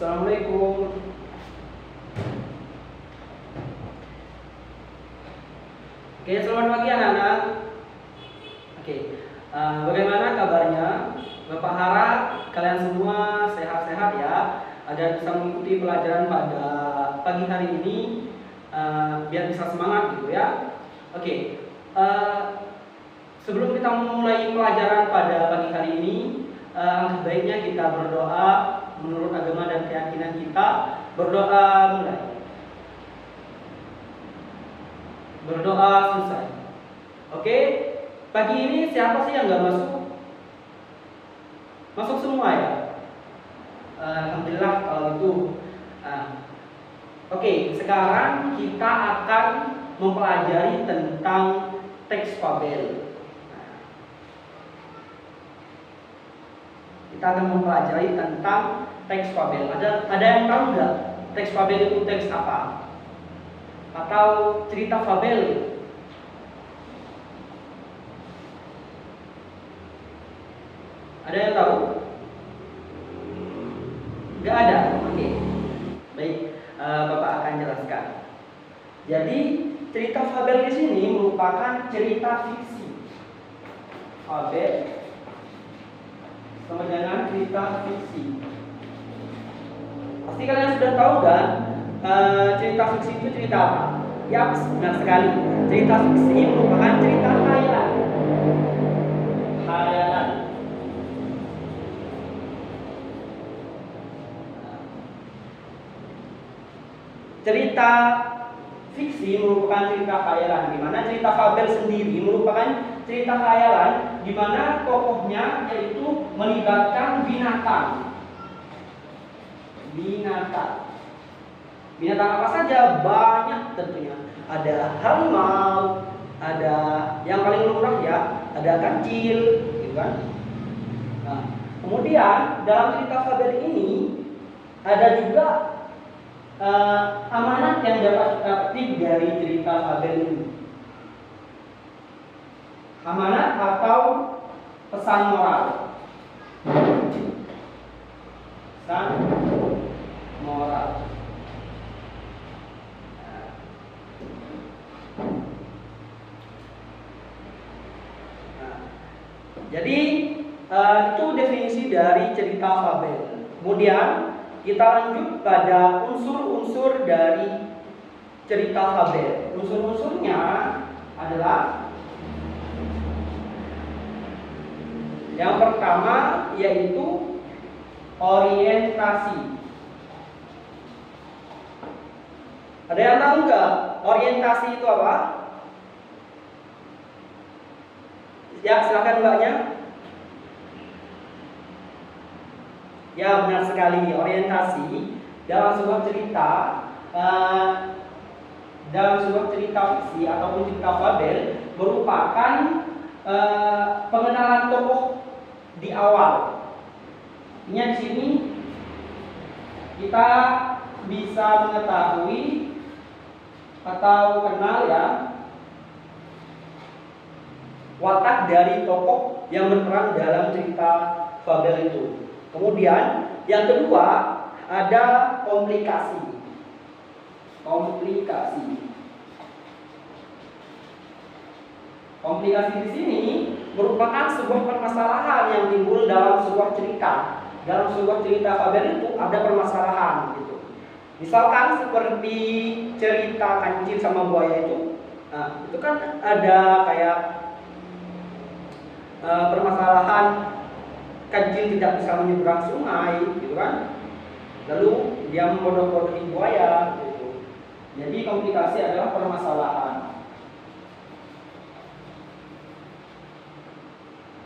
Assalamualaikum. Oke, selamat pagi anak-anak. Oke, bagaimana kabarnya? Bapak harap kalian semua sehat-sehat ya, agar bisa mengikuti pelajaran pada pagi hari ini, biar bisa semangat gitu ya. Oke, sebelum kita memulai pelajaran pada pagi hari ini, baiknya kita berdoa menurut agama dan keyakinan kita. Berdoa mulai. Berdoa selesai. Oke, pagi ini siapa sih yang nggak masuk? Masuk semua ya. Alhamdulillah kalau itu. Oke, sekarang kita akan mempelajari tentang teks fabel. Kita akan mempelajari tentang teks fabel. Ada yang tahu nggak teks fabel itu teks apa? Atau cerita fabel? Ada yang tahu? Nggak ada? Oke. Baik, Bapak akan jelaskan. Jadi cerita fabel di sini merupakan cerita fiksi. Fabel sama dengan cerita fiksi. Pasti kalian sudah tahu kan? Cerita fiksi itu cerita apa? Ya, benar sekali. Cerita fiksi merupakan cerita khayalan. Khayalan. Cerita fiksi merupakan cerita khayalan, di mana cerita fabel sendiri merupakan cerita khayalan di mana tokohnya yaitu melibatkan binatang. Binatang apa saja? Banyak tentunya. Ada harimau, ada yang paling lumrah ya, ada kancil, gitu kan. Nah, kemudian dalam cerita fabel ini ada juga amanat yang dapat kita petik dari cerita fabel ini. Amanat atau pesan moral. Pesan moral. Jadi itu definisi dari cerita fabel. Kemudian kita lanjut pada unsur-unsur dari cerita fabel. Unsur-unsurnya adalah yang pertama yaitu orientasi. Ada yang tahu nggak orientasi itu apa? Ya, silakan mbaknya. Ya, benar sekali. Orientasi dalam sebuah cerita, fiksi ataupun cerita fabel merupakan pengenalan tokoh di awal. Artinya di sini kita bisa mengetahui atau kenal ya watak dari tokoh yang berperan dalam cerita fabel itu. Kemudian yang kedua ada komplikasi. Komplikasi di sini merupakan sebuah permasalahan yang timbul dalam sebuah cerita. Dalam sebuah cerita fabel itu ada permasalahan gitu. Misalkan seperti cerita kancil sama buaya itu. Nah, itu kan ada kayak permasalahan kancil tidak bisa menyeberang sungai, gitu kan? Lalu dia membodoh-bodohi buaya, gitu. Jadi komplikasi adalah permasalahan.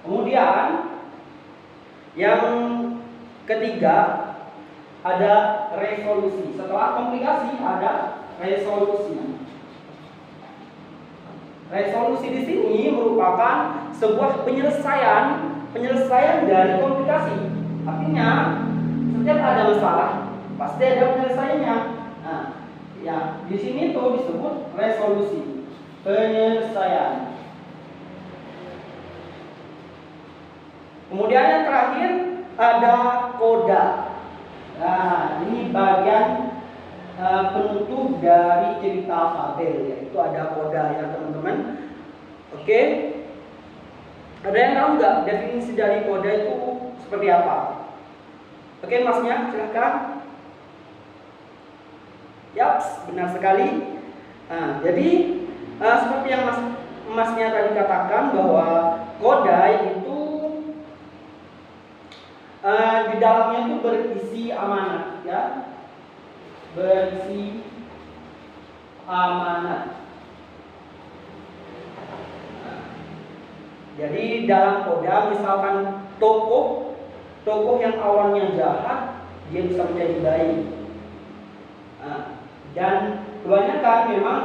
Kemudian yang ketiga ada resolusi. Setelah komplikasi ada resolusi. Resolusi di sini merupakan sebuah penyelesaian dari komplikasi. Artinya setiap ada masalah pasti ada penyelesaiannya. Nah, ya di sini tuh disebut resolusi, penyelesaian. Kemudian yang terakhir ada koda. Nah, ini bagian penutup dari cerita fabel, yaitu ada koda ya teman-teman. Oke, ada yang tahu nggak definisi dari koda itu seperti apa? Oke, masnya silahkan. Yaps, benar sekali. Nah, jadi seperti yang masnya tadi katakan bahwa koda itu di dalamnya itu berisi amanat ya. Berisi amanat. Nah, jadi dalam koda misalkan tokoh yang awalnya jahat dia bisa menjadi baik. Nah, dan kebanyakan memang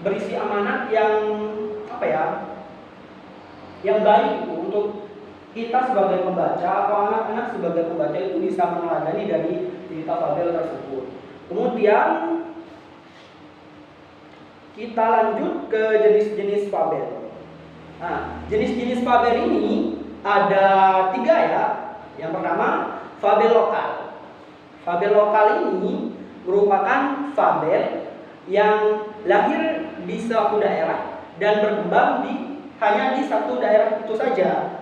berisi amanat yang apa ya? Yang baik untuk kita sebagai pembaca atau anak-anak sebagai pembaca itu bisa meneladani dari cerita fabel tersebut. Kemudian kita lanjut ke jenis-jenis fabel. Nah, jenis-jenis fabel ini ada 3 ya. Yang pertama, fabel lokal. Fabel lokal ini merupakan fabel yang lahir di suatu daerah dan berkembang hanya di satu daerah itu saja.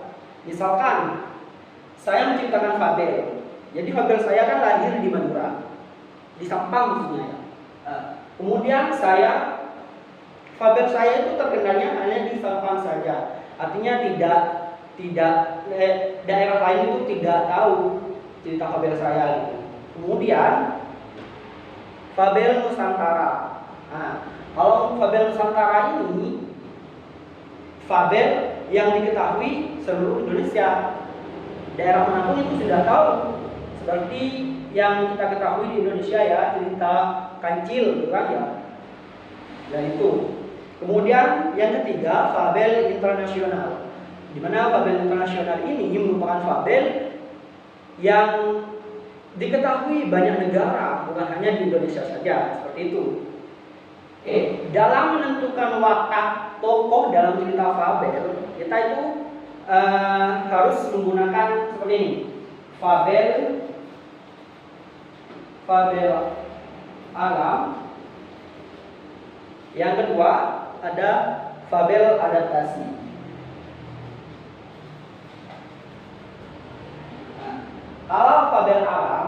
Misalkan saya menciptakan fabel. Jadi fabel saya kan lahir di Madura, di Sampang maksudnya ya. Kemudian fabel saya itu terkenalnya hanya di Sampang saja. Artinya daerah lain itu tidak tahu cerita fabel saya gitu. Kemudian fabel Nusantara. Nah, kalau fabel Nusantara ini fabel yang diketahui seluruh Indonesia. Daerah manapun itu sudah tahu. Seperti yang kita ketahui di Indonesia ya, cerita Kancil gitu kan ya. Dan itu. Kemudian yang ketiga, fabel internasional. Di mana fabel internasional ini merupakan fabel yang diketahui banyak negara, bukan hanya di Indonesia saja, seperti itu. Oke, dalam menentukan watak tokoh dalam cerita fabel, kita itu harus menggunakan seperti ini. Fabel alam. Yang kedua ada fabel adaptasi. Nah, kalau fabel alam,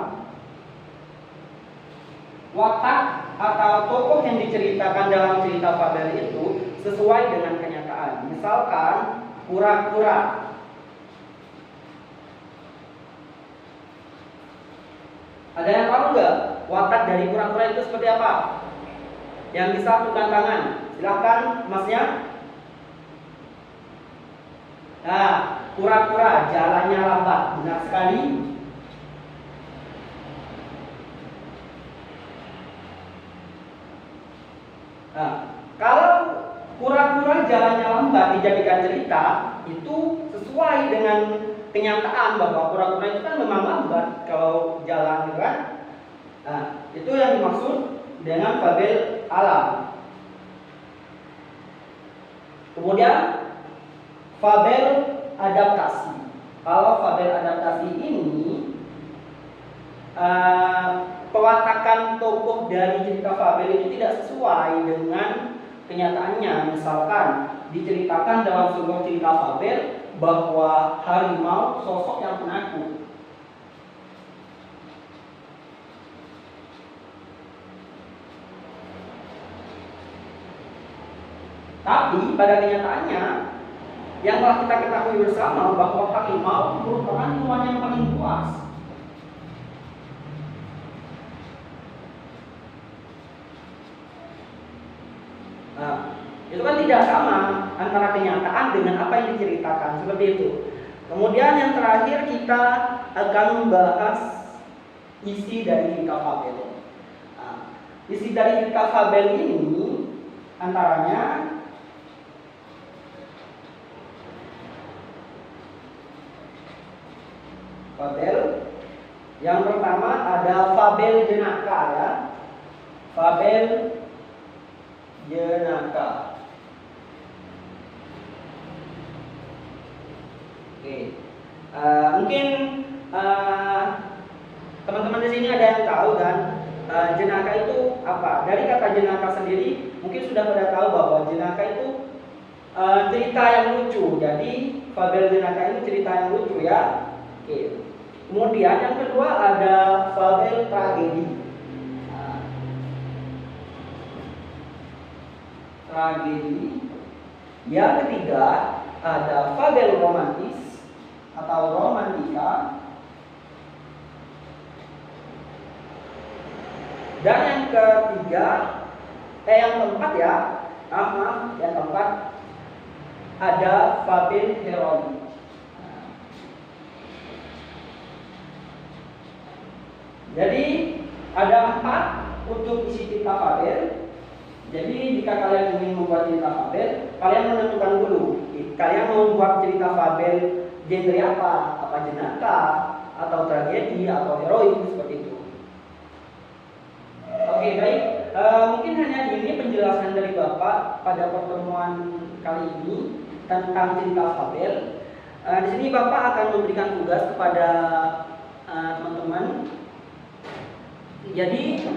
watak atau tokoh yang diceritakan dalam cerita fabel itu sesuai dengan kenyataan. Misalkan kura-kura. Ada yang tahu nggak watak dari kura-kura itu seperti apa? Yang bisa tepukkan tangan. Silahkan masnya. Nah, kura-kura jalannya lambat. Benar sekali. Nah, kalau kura-kura jalannya lambat dijadikan cerita, itu sesuai dengan kenyataan bahwa kura-kura itu kan memang lambat kalau jalan, kan? Nah, itu yang dimaksud dengan fabel alam. Kemudian fabel adaptasi. Kalau fabel adaptasi ini pewatakan tokoh dari cerita fabel itu tidak sesuai dengan kenyataannya. Misalkan diceritakan dalam sebuah cerita fabel bahwa harimau sosok yang penakut. Tapi pada kenyataannya yang telah kita ketahui bersama bahwa harimau merupakan hewan yang paling buas. Nah, itu kan tidak sama antara kenyataan dengan apa yang diceritakan, seperti itu. Kemudian yang terakhir kita akan membahas isi dari cerita fabel. Nah, isi dari cerita fabel ini antaranya fabel. Yang pertama ada fabel jenaka ya. Fabel jenaka. Oke. Mungkin Teman-teman di sini ada yang tahu kan jenaka itu apa? Dari kata jenaka sendiri mungkin sudah pada tahu bahwa jenaka itu cerita yang lucu. Jadi fabel jenaka ini cerita yang lucu ya. Oke. Kemudian yang kedua ada fabel tragedi. Tragedi. Yang ketiga ada fabel romantis atau romantika. Dan yang ketiga, yang keempat ya, yang keempat ada fabel heroik. Jadi ada 4 untuk isi cerita fabel. Jadi jika kalian ingin membuat cerita fabel, kalian menentukan dulu. Kalian mau membuat cerita fabel genre apa? Apa jenaka, atau tragedi, atau heroik seperti itu. Oke, baik. Mungkin hanya ini penjelasan dari Bapak pada pertemuan kali ini tentang cerita fabel. Di sini Bapak akan memberikan tugas kepada teman-teman. Jadi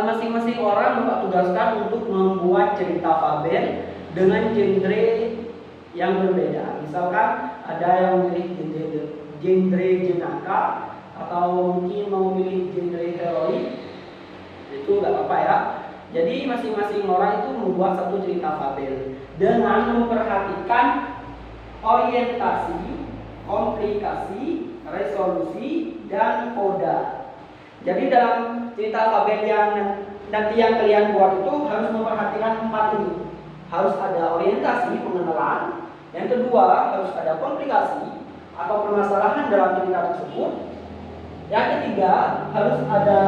masing-masing orang Bapak tugaskan untuk membuat cerita fabel dengan genre yang berbeda. Misalkan ada yang memilih genre jenaka, atau mungkin mau memilih genre heroik. Itu nggak apa-apa ya. Jadi masing-masing orang itu membuat satu cerita fabel dengan memperhatikan orientasi, komplikasi, resolusi, dan koda. Jadi dalam cerita fabel yang nanti yang kalian buat itu harus memperhatikan 4 ini. Harus ada orientasi, pengenalan. Yang kedua harus ada komplikasi atau permasalahan dalam cerita tersebut. Yang ketiga harus ada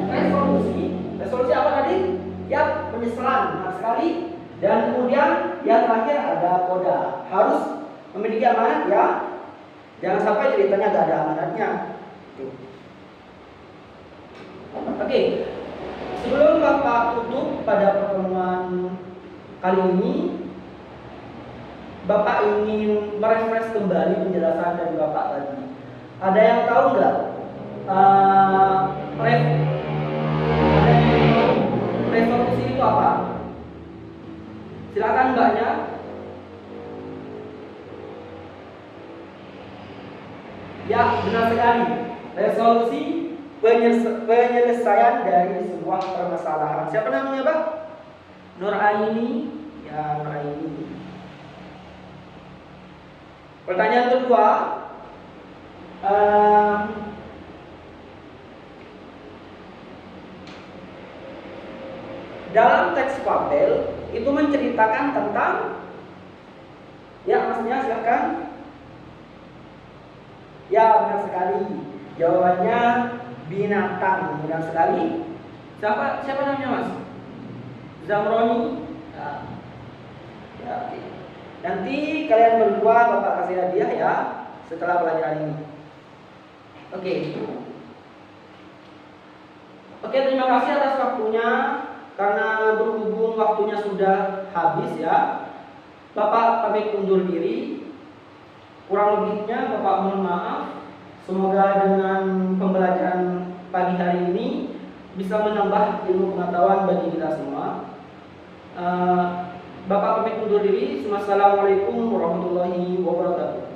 resolusi. Resolusi apa tadi? Ya, penyesalan, benar sekali. Dan kemudian yang terakhir ada koda. Harus memiliki amanat ya. Jangan sampai ceritanya gak ada amanatnya. Oke. Sebelum Bapak tutup pada pertemuan kali ini, Bapak ingin merefresh kembali penjelasan dari Bapak tadi. Ada yang tahu nggak? Resolusi itu apa? Silakan Mbaknya. Ya, benar sekali. Resolusi penyelesaian dari sebuah permasalahan. Siapa namanya, Pak? Nur Aini. Ya, Nur Aini. Pertanyaan kedua. Dalam teks fabel itu menceritakan tentang, ya Masnya silakan. Ya, benar sekali. Jawabannya binatang, benar sekali. Siapa namanya Mas? Zamroni. Ya, oke. Nanti kalian berdua Bapak kasih hadiah ya setelah pelajaran ini. Oke, terima kasih atas waktunya. Karena berhubung waktunya sudah habis ya, Bapak pamit undur diri. Kurang lebihnya Bapak mohon maaf. Semoga dengan pembelajaran pagi hari ini bisa menambah ilmu pengetahuan bagi kita semua. Bapak pamit undur diri. Wassalamualaikum warahmatullahi wabarakatuh.